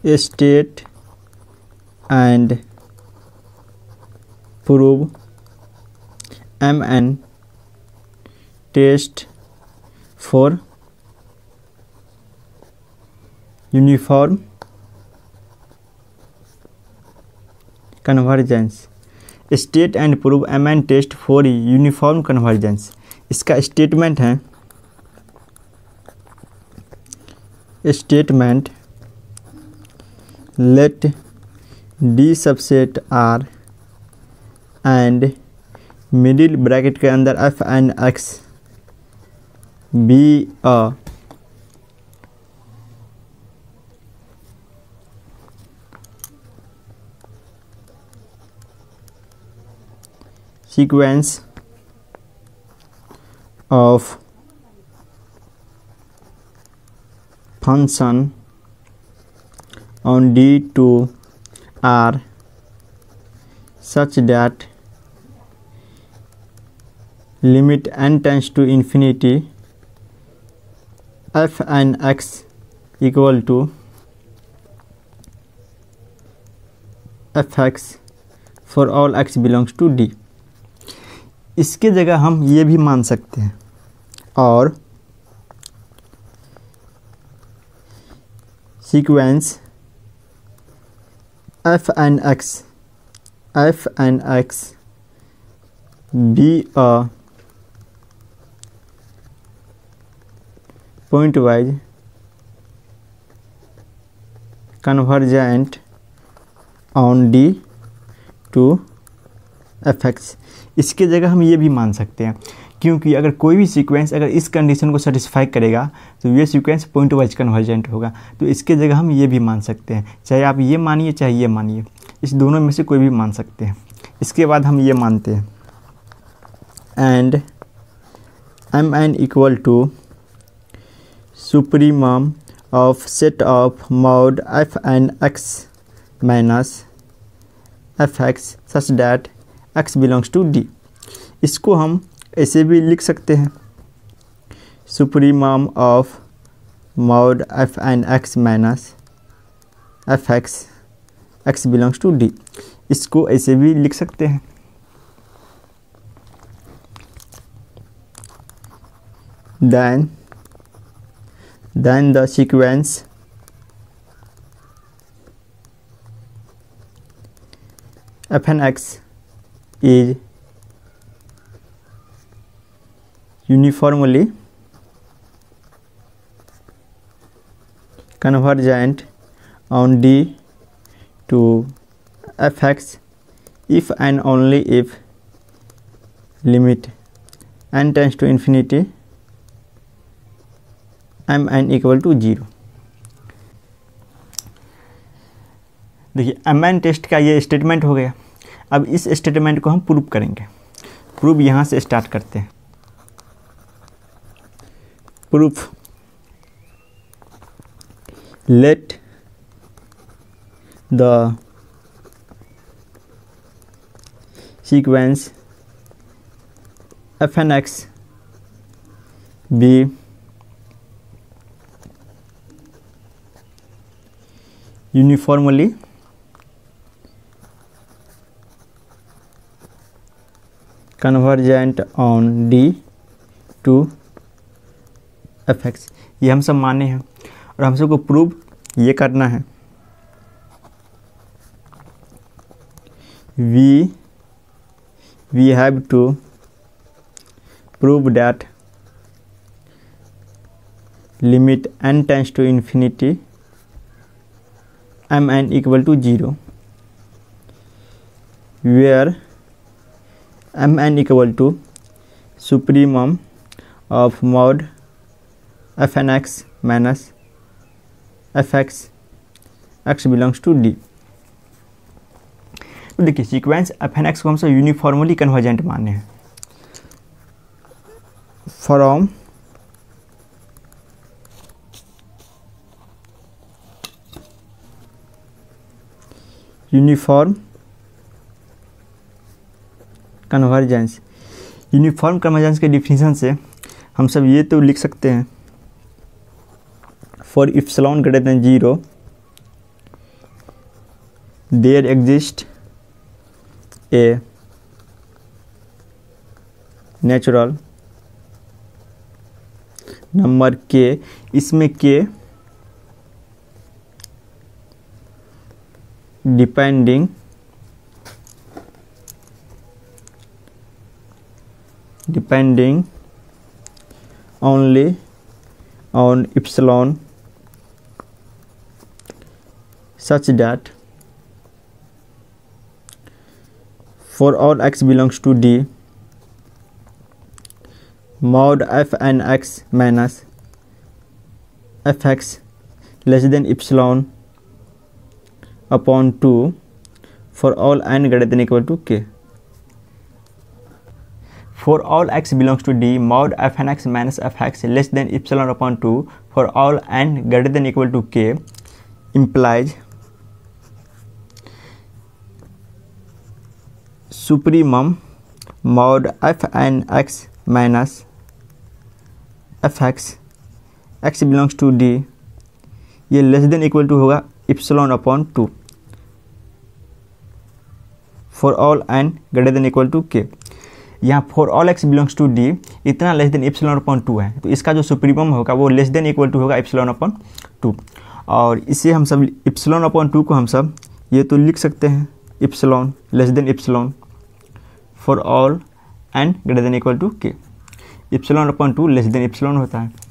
state and prove MN test for uniform convergence। State and prove MN test for uniform convergence. इसका statement है, statement let D subset R and middle bracket के अंदर F and X be a sequence of function on D to R such that limit n tends to infinity f and x equal to fx for all x belongs to D। इसके जगह हम ये भी मान सकते हैं और sequence f and x be a point-wise convergent on D to fx। इसके जगह हम ये भी मान सकते हैं, क्योंकि अगर कोई भी सीक्वेंस अगर इस कंडीशन को सेटिस्फाई करेगा तो ये सीक्वेंस पॉइंट वाइज कन्वर्जेंट होगा। तो इसके जगह हम ये भी मान सकते हैं, चाहे आप ये मानिए चाहे ये मानिए, इस दोनों में से कोई भी मान सकते हैं। इसके बाद हम ये मानते हैं and MN equal to supremum of set of mod f and x minus fx such that x belongs to D। इसको हम ऐसे भी लिख सकते हैं, supremum of mod f and x minus fx x belongs to D। इसको ऐसे भी लिख सकते हैं। then the sequence f and x is uniformly convergent on D to fx if and only if limit n tends to infinity MN equal to 0। देखिए MN test का ये statement हो गया। अब इस स्टेटमेंट को हम प्रूव करेंगे। प्रूफ यहाँ से स्टार्ट करते हैं। Proof let the sequence f and x be uniformly convergent on D to fx। ये हम सब माने हैं और हम सबको प्रूव ये करना है। we have to prove that limit n tends to infinity MN equal to 0 where MN equal to supremum of mod f and x minus fx x belongs to D। तो देखिए सीक्वेंस f and x को हम सब uniformly convergent माने हैं। From uniform convergence. Uniform convergence के definition से हम सब ये तो लिख सकते हैं, for epsilon greater than 0 there exist a natural number K, इसमें K depending only on epsilon such that for all x belongs to D, mod f n x minus fx less than epsilon upon 2 for all n greater than equal to k. For all x belongs to D, mod f n x minus fx less than epsilon upon 2 for all n greater than equal to k implies supremum mod f n x minus fx x belongs to D, ये less than equal to होगा epsilon upon 2 for all N greater than equal to K. यहाँ for all X belongs to D इतना less than epsilon upon 2 है, तो इसका जो supremum होगा वो लेस देन इक्वल टू होगा इप्सिलॉन अपॉन 2, और इसे हम सब इप्सिलॉन अपॉन 2 को हम सब ये तो लिख सकते हैं epsilon less than epsilon for all N greater than equal to K. Epsilon upon 2 less than epsilon होता है।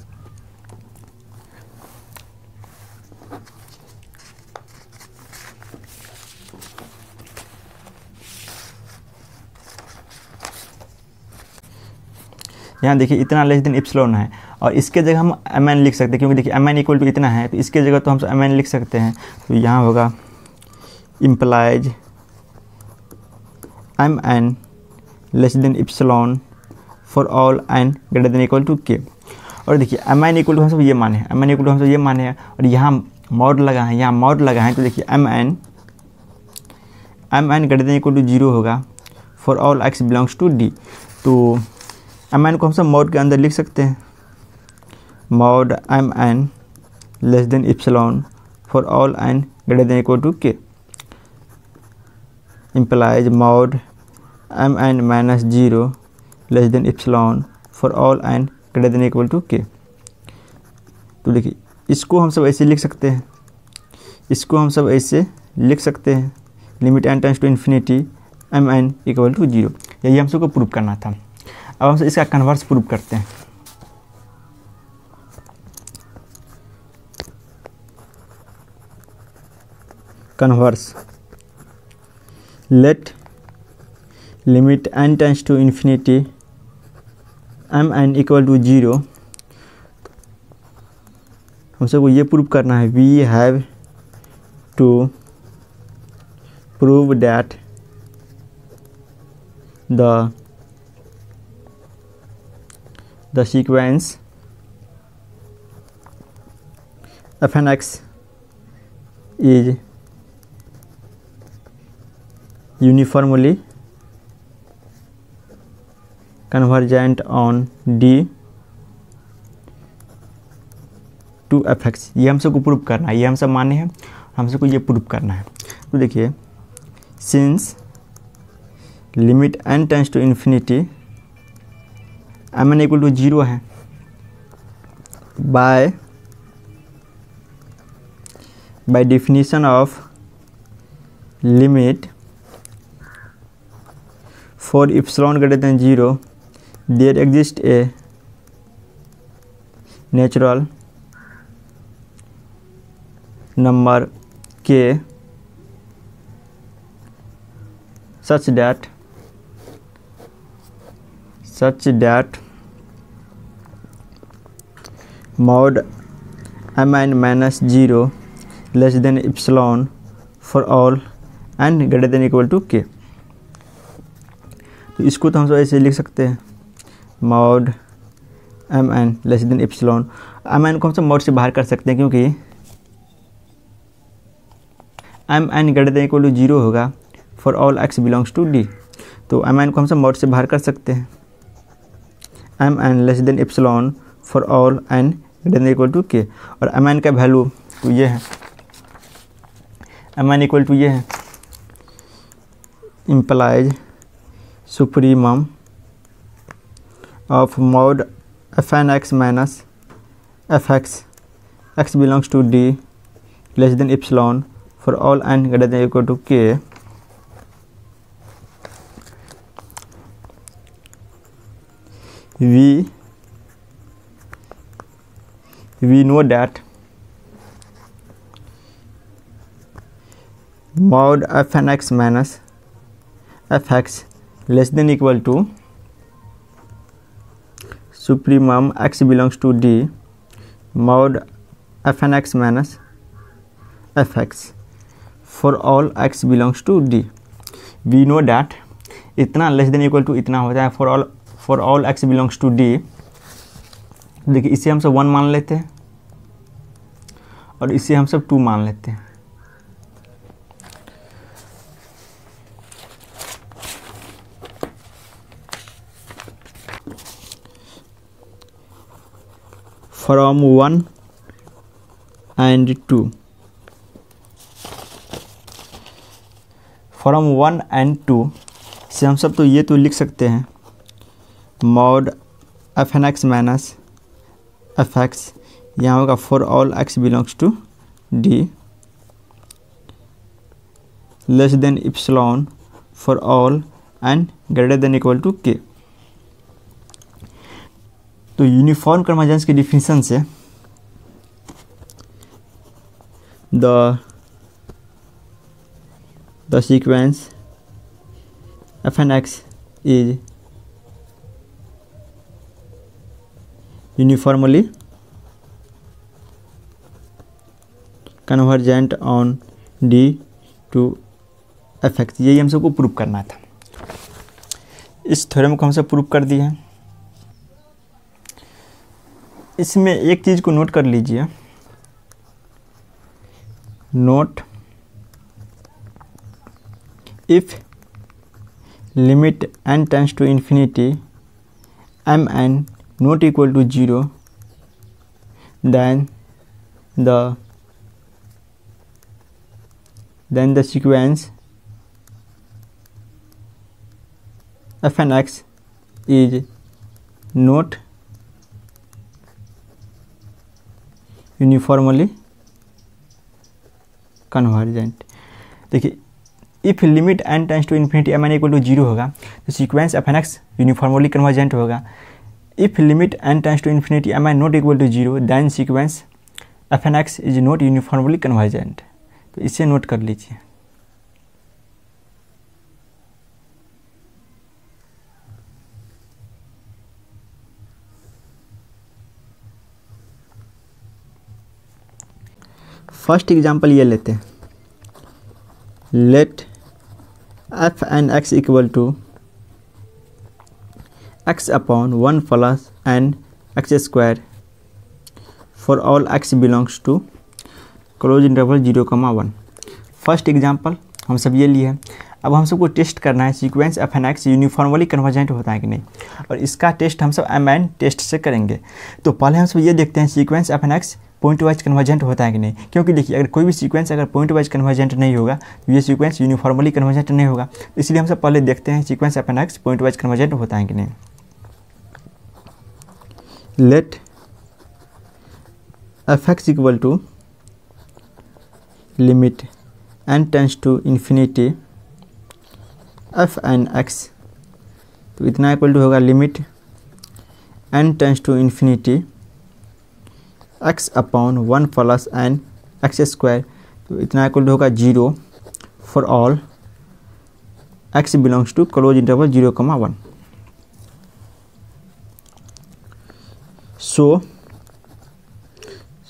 यहाँ देखिए इतना लेस देन इप्सिलॉन है, और इसके जगह हम एम एन लिख सकते हैं, क्योंकि देखिए एम एन इक्वल टू इतना है, तो इसके जगह तो हम एम एन लिख सकते हैं। तो यहाँ होगा implies M N less than epsilon for all N greater than equal to K. और देखिए एम एन इक्वल टू हम सब ये माने हैं, एम एन इक्वल टू हम सब ये माने हैं, और यहाँ मॉड लगा है, यहाँ मॉड लगा है, तो देखिए M N greater than equal to 0 होगा for all X belongs to D. तो एम एन को हम सब मॉड के अंदर लिख सकते हैं, mod M N less than epsilon for all N greater than equal to K implies mod M N minus 0 less than epsilon for all N greater than equal to K. तो देखिए इसको हम सब ऐसे लिख सकते हैं, इसको हम सब ऐसे लिख सकते हैं, limit N tends to infinity M N equal to 0। यही हम सबको प्रूव करना था। अब हम इसका कन्वर्स प्रूव करते हैं। Converse let limit N tends to infinity M N equal to 0। हम सबको ये प्रूव करना है, we have to prove that the sequence fnx is uniformly convergent on D to fx। ये हम सबको प्रूव करना है, ये हम सब माने हैं, हम सबको ये प्रूव करना है। तो देखिए since limit n tends to infinity M N equal to 0 है, by definition of limit for epsilon greater than 0 there exist a natural number K such that mod mn minus 0 less than epsilon for all n greater than equal to k। तो इसको तो हम ऐसे लिख सकते हैं, mod mn less than epsilon. mn को हम सब मॉड से बाहर कर सकते हैं, क्योंकि mn greater than equal to 0 होगा for all x belongs to d। तो mn को हम सब मॉड से बाहर कर सकते हैं, mn less than epsilon for all n greater than equal to k। और mn का वैल्यू तो ये है, mn इक्वल टू ये है implies supremum of mod fn x minus fx x belongs to D less than epsilon for all n greater than or equal to k. We know that mod fn x minus fx less than equal to supremum x belongs to D mod fn x minus fx for all x belongs to D. We know that इतना less than equal to इतना होता है for all x belongs to D. देखिए इसे हम सब 1 मान लेते हैं और इसे हम सब 2 मान लेते हैं. From 1 and 2. फ्रॉम 1 and 2 से हम सब तो ये तो लिख सकते हैं mod fn x minus fx यहाँ होगा for all x belongs to D less than epsilon for all and greater than equal to k. तो यूनिफॉर्म कन्वर्जेंस की डिफिनीशन से the sequence fn x is uniformly convergent on D to fx. यही हम सबको prove करना था. इस theorem को हम सब प्रूव कर दिए हैं. इसमें एक चीज़ को नोट कर लीजिए. Note if limit n tends to infinity mn not equal to 0 then the sequence fn x is not uniformly convergent. देखिए if limit n tends to infinity mn equal to 0 होगा तो sequence fn x uniformly convergent होगा. If limit n tends to infinity mn not equal to 0 then sequence fn x is not uniformly convergent. तो इसे note कर लीजिए. First example ये लेते हैं. Let fn x equal to x upon 1 plus n x square for all x belongs to close interval 0,1. First example हम सब ये लिए हैं. अब हम सबको टेस्ट करना है sequence fn x uniformly convergent होता है कि नहीं, और इसका टेस्ट हम सब mn टेस्ट से करेंगे. तो पहले हम सब ये देखते हैं sequence fn x pointwise convergent होता है कि नहीं. क्योंकि देखिए अगर कोई भी सीक्वेंस अगर पॉइंट वाइज कन्वर्जेंट नहीं होगा तो ये सीक्वेंस यूनिफॉर्मली कन्वर्जेंट नहीं होगा. इसलिए हम सब पहले देखते हैं sequence fn x pointwise convergent होता है कि नहीं. Let fx equal to limit n tends to infinity fn x. तो इतना इक्वल टू होगा limit n tends to infinity x upon 1 plus n x square. तो इतना इक्वल टू होगा 0 for all x belongs to close interval 0,1.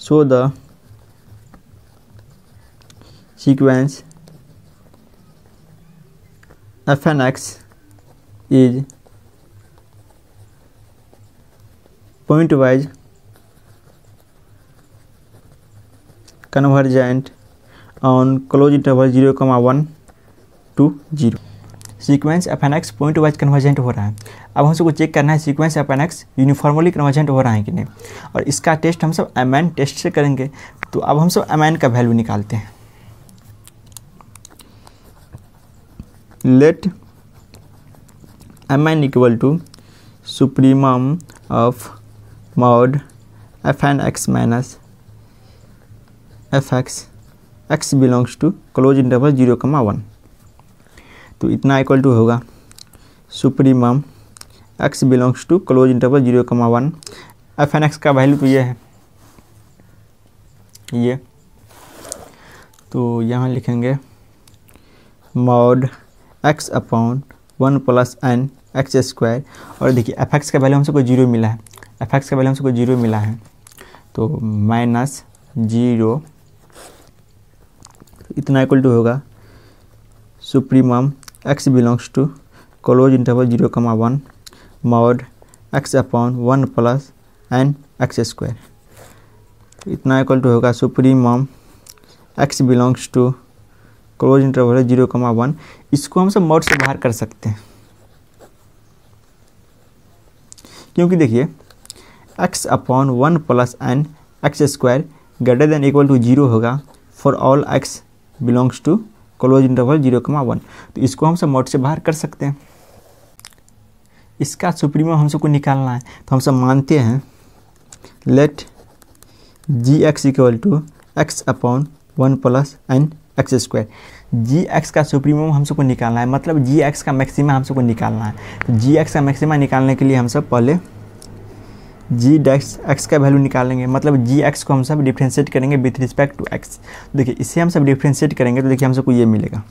so the sequence fn x is point wise convergent on close interval 0,1 to 0. Sequence fn x pointwise convergent हो रहा है. अब हम सबको check करना है sequence fn x uniformly convergent हो रहा है कि नहीं, और इसका टेस्ट हम सब mn टेस्ट से करेंगे. तो अब हम सब mn का वैल्यू निकालते हैं. let mn equal to supremum of mod fn x minus fx x belongs to close interval 0,1। तो इतना इक्वल टू होगा supremum x belongs to close interval 0,1। fn x का वैल्यू तो ये है, ये तो यहाँ लिखेंगे mod x upon 1 plus n x square. और देखिए एफ एक्स का वैल्यू हमसे कोई 0 मिला है, एफ एक्स का वैल्यू हमसे कोई 0 मिला है, तो माइनस 0 इतना इक्वल टू होगा supremum x belongs to close interval 0,1 mod x upon 1 plus n x square. इतना इक्वल टू होगा supremum x belongs to close interval 0,1। इसको हम सब मॉड से बाहर कर सकते हैं, क्योंकि देखिए x upon 1 plus n x square greater than equal to 0 होगा for all x belongs to close interval 0,1। तो इसको हम सब मॉड से बाहर कर सकते हैं। इसका सुप्रीमम हम सबको निकालना है, तो हम सब मानते हैं let g x equal to x upon 1 plus n x square. G x का सुप्रीमम हम सबको निकालना है, मतलब जी एक्स का मैक्सिमा हम सबको निकालना है। तो जी एक्स का मैक्सिमा निकालने के लिए हम सब पहले जी डैश एक्स का वैल्यू निकालेंगे, मतलब जी एक्स को हम सब डिफ्रेंशिएट करेंगे विथ रिस्पेक्ट टू एक्स। देखिए इससे हम सब डिफ्रेंशिएट करेंगे तो देखिए हम सबको ये मिलेगा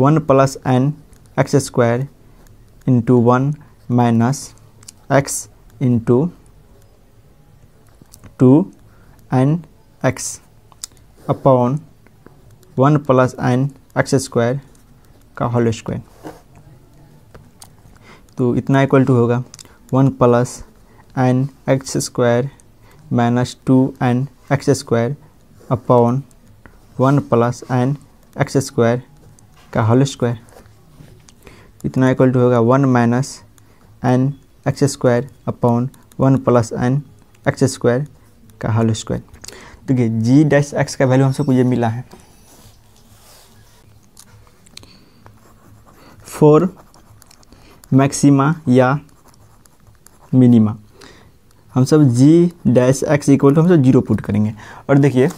1 plus n x square into 1 minus x into 2n x upon 1 plus n x square का होल स्क्वायर। तो इतना इक्वल टू होगा 1 plus n x square minus 2n x square upon 1 plus n x square का whole square. इतना equal to होगा 1 minus n x square upon 1 plus n x square का whole square. देखिए G dash x का value हम सबको ये मिला है। फॉर मैक्सिमा या मिनिमा हम सब G dash X equal to हम सब 0 पुट करेंगे। और देखिए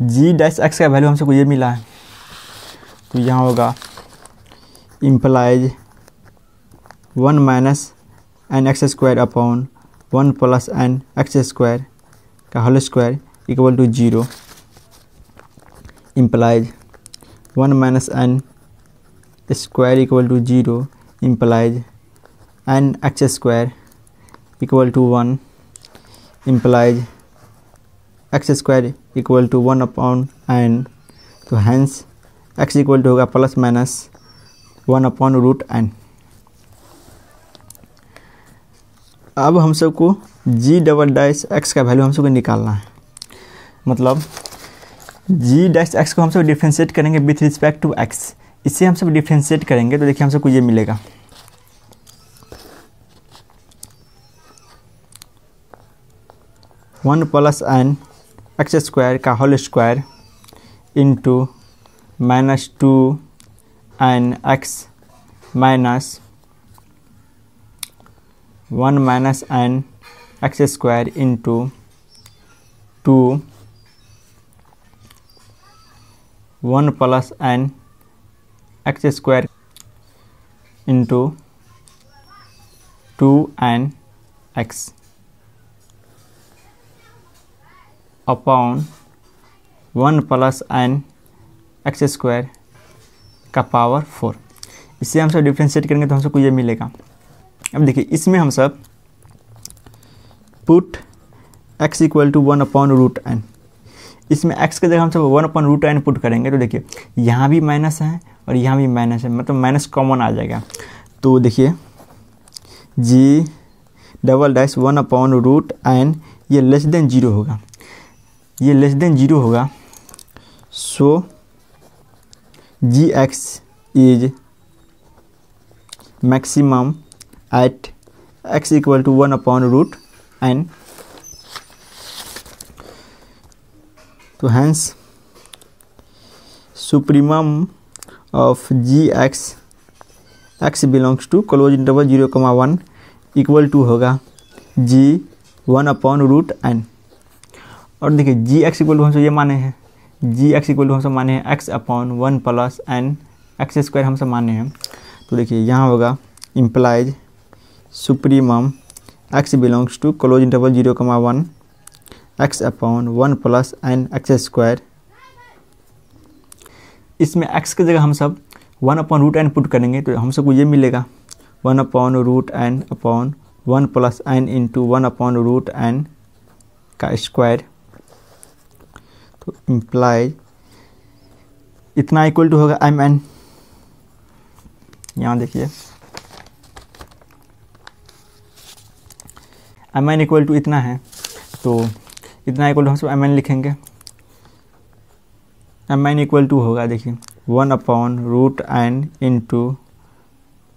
जी डैश एक्स का वैल्यू हम सबको ये मिला है, तो यहाँ होगा implies 1 minus n x square upon 1 plus n x square का whole square equal to 0। Implies 1 minus n square equal to 0 implies n x square equal to 1 implies x square equal to 1 upon n। तो hence x equal to होगा plus minus 1 upon root n। अब हम सबको g double dash x का value हम सबको निकालना है, मतलब g डैश x को हम सब डिफ्रेंशिएट करेंगे विथ रिस्पेक्ट टू x। इससे हम सब डिफ्रेंशिएट करेंगे तो देखिए हम सबको ये मिलेगा 1 प्लस n एक्स स्क्वायर का whole square into minus 2n x minus 1 minus n x square into 1 plus n x square into 2n x upon 1 plus n x square का पावर 4। इससे हम सब डिफ्रेंशिएट करेंगे तो हम सबको ये मिलेगा। अब देखिए इसमें हम सब put x equal to 1 upon root n। इसमें x की जगह हम सब 1 अपॉन रूट n पुट करेंगे तो देखिए यहाँ भी माइनस है और यहाँ भी माइनस है, मतलब माइनस कॉमन आ जाएगा। तो देखिए g double dash 1 upon root n ये लेस देन 0 होगा, ये लेस देन 0 होगा। So G X is maximum at x equal to 1 upon root n। तो hence supremum of G X belongs to close interval 0,1 equal to होगा G 1/√n। और देखिए जी x equal to हमसे ये माने हैं, जी एक्स इक्वल टू हमसे माने हैं x/1 + n x² हमसे माने हैं। तो देखिए यहाँ होगा implies supremum x belongs to close interval 0,1 x/1 + n x²। इसमें x की जगह हम सब 1/√n पुट करेंगे तो हम सबको ये मिलेगा 1/√n/1 + n इंटू 1/√n का स्क्वायर। तो इम्प्लाइज इतना इक्वल टू होगा mn। यहाँ देखिए mn इक्वल टू इतना है, तो इतना इक्वल टू हम सब mn लिखेंगे। mn इक्वल टू होगा देखिए 1/√n into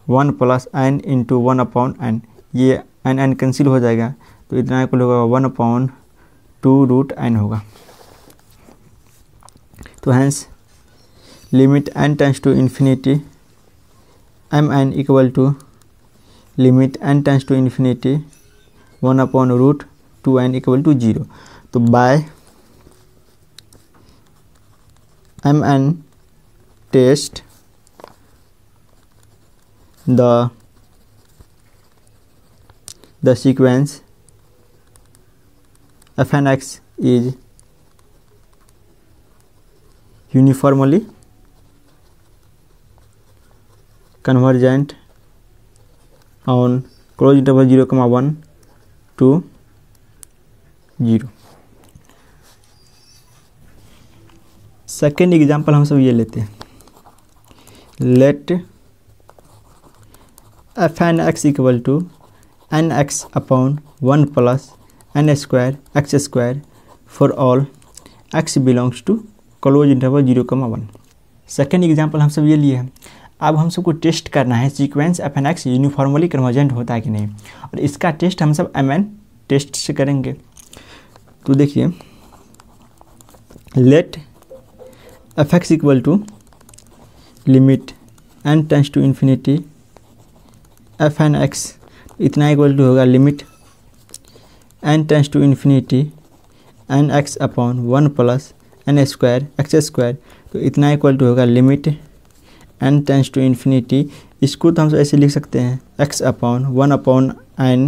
1 + n into 1/n। ये n कैंसिल हो जाएगा तो इतना इक्वल होगा 1/2√n होगा। तो hence limit n tends to infinity mn equal to limit n tends to infinity 1/√2n equal to 0। तो by mn test the sequence fnx is uniformly convergent on closed interval 0,1 to 0। Second example हम सब ये लेते हैं, let fnx equal to nx/1 + n² x² for all x belongs to close interval 0,1। Second example हम सब ये लिए हैं। अब हम सबको टेस्ट करना है सीक्वेंस fnx यूनिफॉर्मली कन्वर्जेंट होता है कि नहीं, और इसका टेस्ट हम सब mn टेस्ट से करेंगे। तो देखिए let fx equal to limit n tends to infinity fnx इतना इक्वल टू होगा limit n tends to infinity nx/1 + n² x²। तो इतना इक्वल टू होगा limit n tends to infinity. इसको तो हम ऐसे लिख सकते हैं x/1/n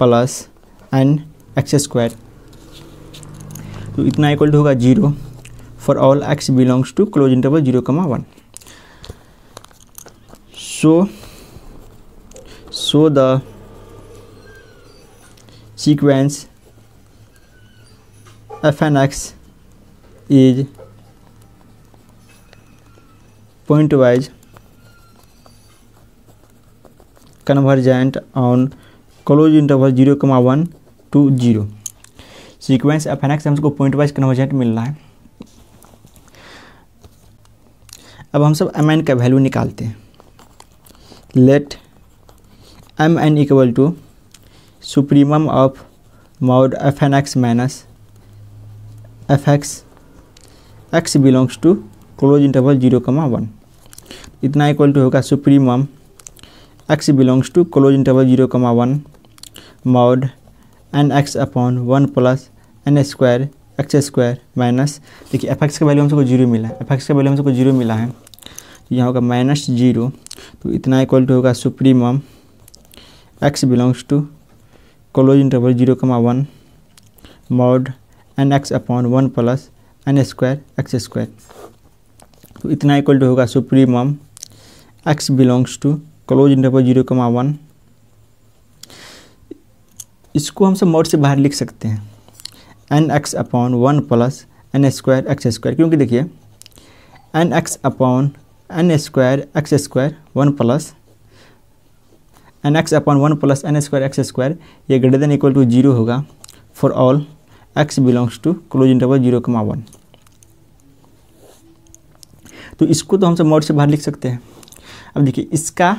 + n x²। तो इतना इक्वल टू होगा 0 for all x belongs to close interval 0,1। So the sequence fnx is pointwise convergent on closed interval 0,1 to 0। Sequence fnx हमको पॉइंट वाइज कन्वर्जेंट मिल रहा है। अब हम सब mn का वैल्यू निकालते हैं। Let mn equal to supremum of mod fnx minus fx x belongs to close interval 0,1। इतना इक्वल टू होगा supremum x belongs to close interval 0,1 mod nx/1 + n² x² minus देखिए fx का value हमको 0 मिला है, fx का value हमको 0 मिला है, तो यहाँ होगा -0। तो इतना इक्वल टू होगा supremum x belongs to close interval 0,1 mod nx/1 + n² x²। तो इतना इक्वल टू होगा supremum x belongs to close interval 0,1। इसको हम सब मॉड से बाहर लिख सकते हैं nx/1 + n² x², क्योंकि देखिए nx/n² x² 1 + nx/1 + n² x² ये ग्रेटर देन इक्वल टू 0 होगा for all x belongs to close interval 0,1। तो इसको तो हम सब मॉड से बाहर लिख सकते हैं। अब देखिए इसका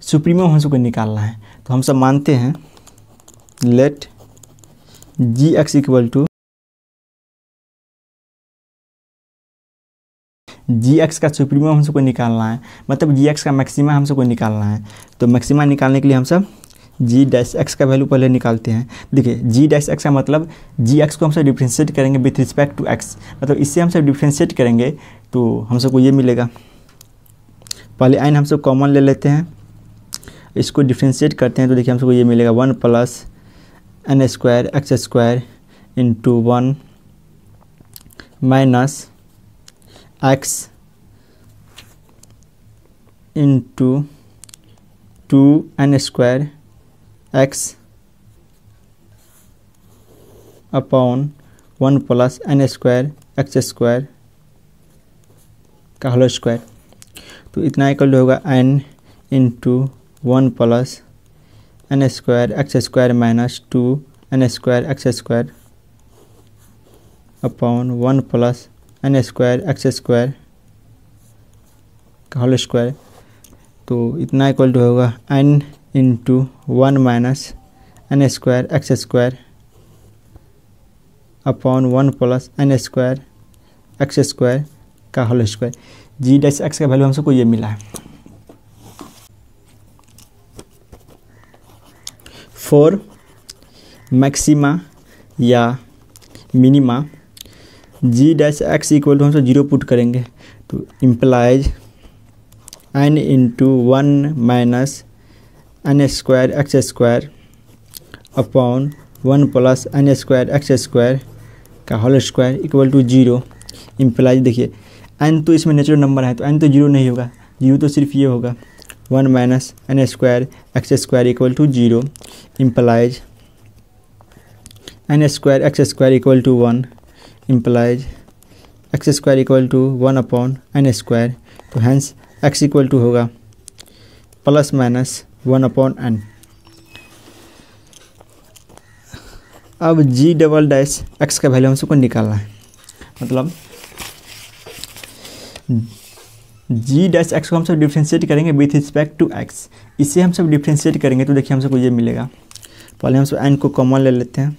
सुप्रीमम हम सबको निकालना है, तो हम सब मानते हैं let g x equal to g x का सुप्रीमम हमसे को निकालना है, मतलब जी एक्स का मैक्सिमा हमसे को निकालना है। तो मैक्सिमा निकालने के लिए हम सब जी डैश एक्स का वैल्यू पहले निकालते हैं। देखिए जी डैश एक्स का मतलब जी एक्स को हम सब डिफ्रेंशिएट करेंगे विथ रिस्पेक्ट टू एक्स, मतलब इससे हम सब डिफ्रेंशिएट करेंगे तो हम सबको ये मिलेगा। पहले एन हम सब कॉमन ले लेते हैं, इसको डिफ्रेंशिएट करते हैं तो देखिए हम सबको ये मिलेगा 1 plus N square x square into 1 minus x into 2n square x upon 1 plus N square x square का होल स्क्वायर। तो इतना इक्वल होगा n into 1 plus N square x square minus 2n square x square upon 1 plus N square x square का whole square. तो इतना equal to होगा n into 1 minus N square x square upon 1 plus N square x square का whole square. G dash x का value हम सबको ये मिला है। फॉर मैक्सिमा या minima G dash X equal to हम सब 0 पुट करेंगे तो implies n into 1 minus N square x square upon 1 plus N square x square का whole square equal to 0। Implies देखिए n तो इसमें नेचुरल नंबर है तो n तो 0 नहीं होगा, 0 तो सिर्फ ये होगा 1 minus N square x square equal to 0। Implies n square x square equal to 1, implies x square equal to 1 upon n square. तो हैंस एक्स इक्वल टू होगा प्लस माइनस 1 अपॉन एन। अब जी डबल डैश एक्स का value हम सबको निकालना है, मतलब जी dash x को हम सब डिफ्रेंशिएट करेंगे विथ रिस्पेक्ट टू एक्स। इसे हम सब डिफ्रेंशिएट करेंगे तो देखिए हम सबको ये मिलेगा। पहले हम सब एन को कॉमन ले लेते हैं,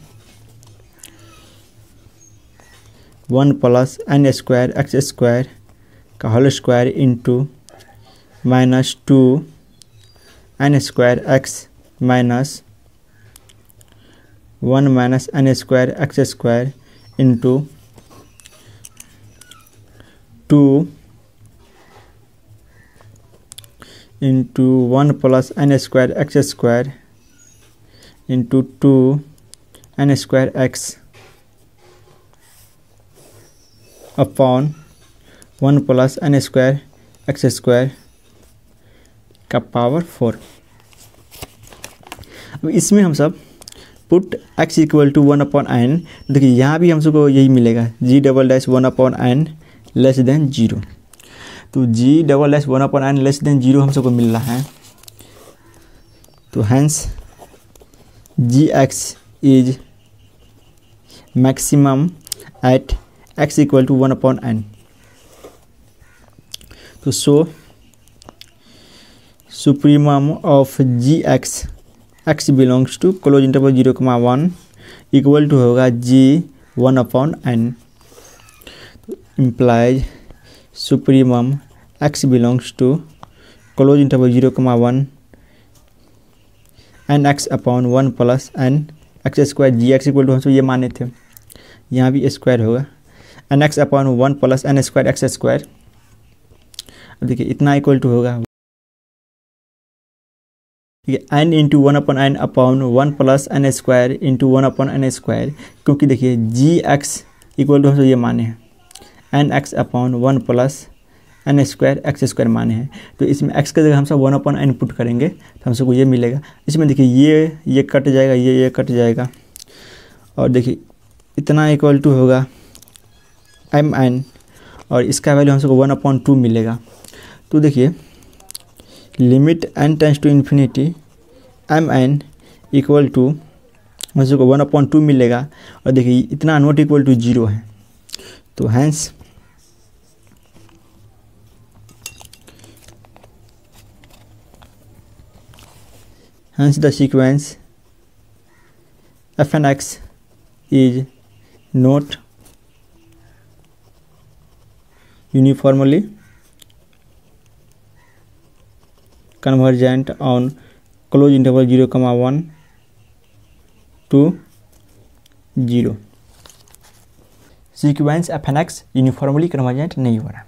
1 plus N square x square का whole square into minus 2 N square X minus 1 minus N square x square into 2 into 1 plus N square x square into 2 N square x upon 1 plus N square x square का power 4। अब इसमें हम सब put x equal to 1 upon N, देखिए यहाँ भी हम सबको यही मिलेगा G double dash 1 upon N less than 0। तो G double dash 1 upon N less than 0 हम सबको मिल रहा है। तो hence G X is maximum at x equal to 1 upon N. तो so supremum of G X x belongs to close interval 0,1 equal to होगा G 1 upon N. Implies supremum x belongs to close interval 0,1 N x upon 1 plus N X square. G x equal to हम ये माने थे, यहाँ भी square होगा n x upon 1 plus N square x square. अब देखिए इतना इक्वल टू होगा n into 1 upon n upon 1 plus N square into 1 upon n square, क्योंकि देखिए जी एक्स इक्वल टू हम ये माने हैं n x upon 1 plus N square x square माने हैं। तो इसमें x की जगह हम सब 1 अपॉन एन पुट करेंगे तो हम सबको ये मिलेगा। इसमें देखिए ये कट जाएगा, ये कट जाएगा और देखिए इतना इक्वल टू होगा एम एन और इसका वैल्यू हम सबको 1/2 मिलेगा। तो देखिए limit n tends to infinity M N equal to हम सबको 1/2 मिलेगा और देखिए इतना नॉट इक्वल टू 0 है। तो hence the sequence f(x) is not uniformly convergent on close interval 0,1 to 0। Sequence fnx uniformly convergent नहीं हो रहा।